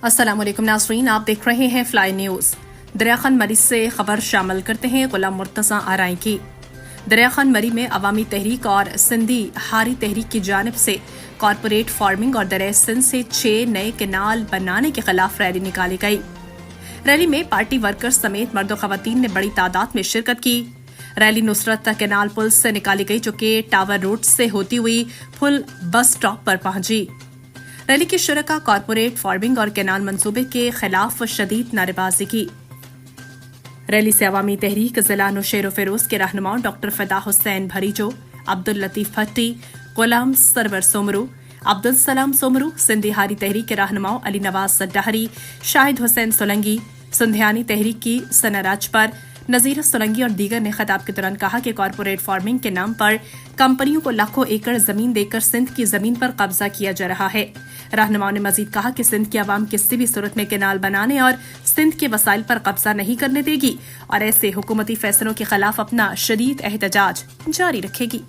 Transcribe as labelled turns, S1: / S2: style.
S1: अस्सलाम वालेकुम नाज़रीन, आप देख रहे हैं फ्लाई न्यूज। दरिया खान मरी से खबर शामिल करते हैं गुलाम मुर्तज़ा आराई की। दरिया खान मरी में अवामी तहरीक और सिंधी हारी तहरीक की जानिब से कॉरपोरेट फार्मिंग और दरिया सिंध से 6 नए कैनाल बनाने के खिलाफ रैली निकाली गई। रैली में पार्टी वर्कर्स समेत मर्द और खवातीन ने बड़ी तादाद में शिरकत की। रैली नुसरत कैनाल पुल से निकाली गई, जो कि टावर रोड से होती हुई फुल बस स्टॉप पर पहुंची। रैली के शुरका कॉरपोरेट फार्मिंग और कैनाल मंसूबे के खिलाफ शदीद नारेबाजी की। रैली से अवामी तहरीक जिला नौशेर फिरोज के रहनुमाओं डॉक्टर फदा हुसैन भरीजो, अब्दुल लतीफ भट्टी, गुलाम सरवर सोमरू, अब्दुल सलाम सोमरू, सिंधी हारी तहरीक के रहनुमाओं अली नवाज सड्डाहरी, शाहिद हुसैन सोलंगी, सिंधियानी तहरीक की सना राजपर, नजीर सोलंगी और दीगर ने खिताब के दौरान कहा कि कॉरपोरेट फार्मिंग के नाम पर कंपनियों को लाखों एकड़ जमीन देकर सिंध की जमीन पर कब्जा किया जा रहा है। रहनुमाओं ने मजीद कहा कि सिंध की आवाम किसी भी सूरत में कैनाल बनाने और सिंध के वसाइल पर कब्जा नहीं करने देगी और ऐसे हुकूमती फैसलों के खिलाफ अपना शदीद एहतजाज जारी रखेगी।